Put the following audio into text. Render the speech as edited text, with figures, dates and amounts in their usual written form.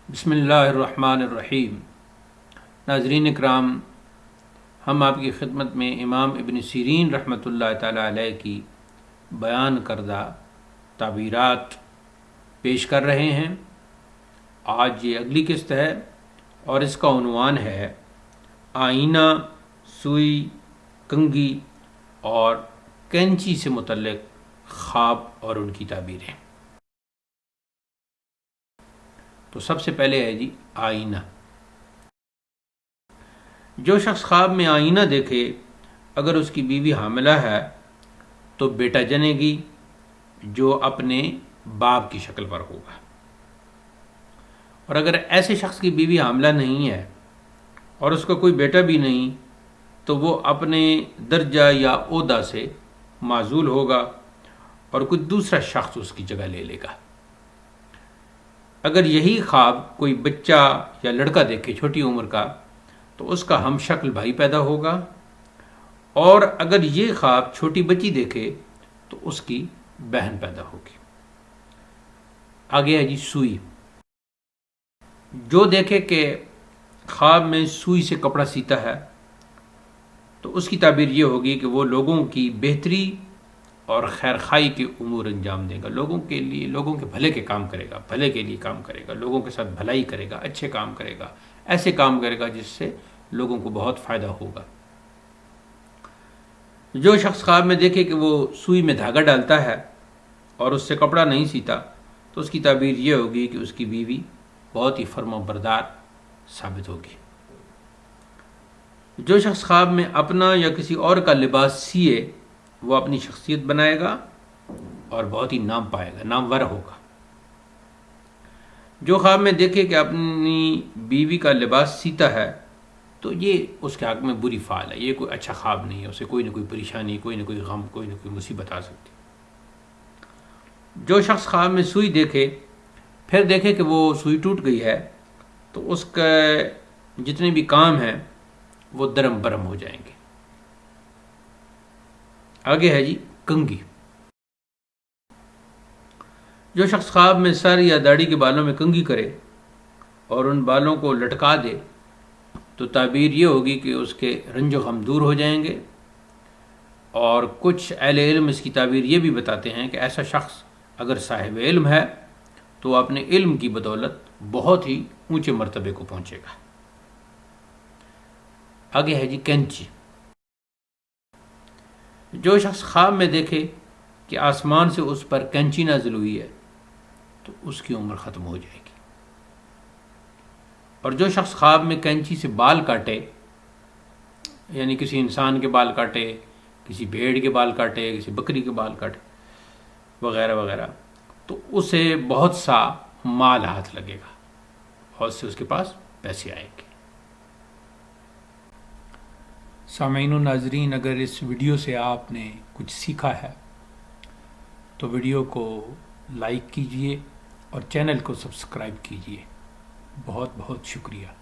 बिस्मिल्लाहिर्रहमानिर्रहीम। नाज़रीन इकराम, हम आपकी खिदमत में इमाम इब्न सीरीन रहमतुल्लाह ताला अलैह की बयान करदा ताबीरात पेश कर रहे हैं। आज ये अगली किस्त है और इसका उन्वान है आईना, सुई, कंघी और कैंची से मुतल्लिक ख्वाब और उनकी ताबीरें। तो सबसे पहले है जी आईना। जो शख्स ख्वाब में आईना देखे, अगर उसकी बीवी हामिला है तो बेटा जनेगी जो अपने बाप की शक्ल पर होगा, और अगर ऐसे शख्स की बीवी हामिला नहीं है और उसका कोई बेटा भी नहीं तो वो अपने दर्जा या ओहदा से माजूल होगा और कोई दूसरा शख्स उसकी जगह ले लेगा। अगर यही ख्वाब कोई बच्चा या लड़का देखे छोटी उम्र का तो उसका हम शक्ल भाई पैदा होगा, और अगर ये ख्वाब छोटी बच्ची देखे तो उसकी बहन पैदा होगी। आगे है जी सुई। जो देखे कि ख्वाब में सुई से कपड़ा सीता है तो उसकी ताबीर ये होगी कि वो लोगों की बेहतरी और खैर खाई के उमूर अंजाम देगा, लोगों के लिए, लोगों के भले के काम करेगा, भले के लिए काम करेगा, लोगों के साथ भलाई करेगा, अच्छे काम करेगा, ऐसे काम करेगा जिससे लोगों को बहुत फ़ायदा होगा। जो शख्स ख्वाब में देखे कि वो सुई में धागा डालता है और उससे कपड़ा नहीं सीता तो उसकी ताबीर ये होगी कि उसकी बीवी बहुत ही फर्माबरदार साबित होगी। जो शख्स ख्वाब में अपना या किसी और का लिबास सिए वो अपनी शख्सियत बनाएगा और बहुत ही नाम पाएगा, नामवर होगा। जो ख्वाब में देखे कि अपनी बीवी का लिबास सीता है तो ये उसके हक़ में बुरी फ़ाल है, ये कोई अच्छा ख्वाब नहीं है, उसे कोई ना कोई परेशानी, कोई ना कोई गम, कोई ना कोई मुसीबत आ सकती। जो शख्स ख्वाब में सुई देखे फिर देखे कि वो सुई टूट गई है तो उसका जितने भी काम हैं वो दरम बरम हो जाएंगे। आगे है जी कंघी। जो शख्स ख्वाब में सर या दाढ़ी के बालों में कंघी करे और उन बालों को लटका दे तो ताबीर ये होगी कि उसके रंजो गम दूर हो जाएंगे। और कुछ अहले इल्म इसकी ताबीर ये भी बताते हैं कि ऐसा शख्स अगर साहिब इल्म है तो अपने इल्म की बदौलत बहुत ही ऊंचे मर्तबे को पहुंचेगा। आगे है जी कैंची। जो शख्स ख्वाब में देखे कि आसमान से उस पर कैंची नाजिल हुई है तो उसकी उम्र ख़त्म हो जाएगी। और जो शख्स ख्वाब में कैंची से बाल काटे, यानी किसी इंसान के बाल काटे, किसी भेड़ के बाल काटे, किसी बकरी के बाल काटे वगैरह वगैरह, तो उसे बहुत सा माल हाथ लगेगा और उससे उसके पास पैसे आएंगे। सामीन व नाज़रीन, अगर इस वीडियो से आपने कुछ सीखा है तो वीडियो को लाइक कीजिए और चैनल को सब्सक्राइब कीजिए। बहुत बहुत शुक्रिया।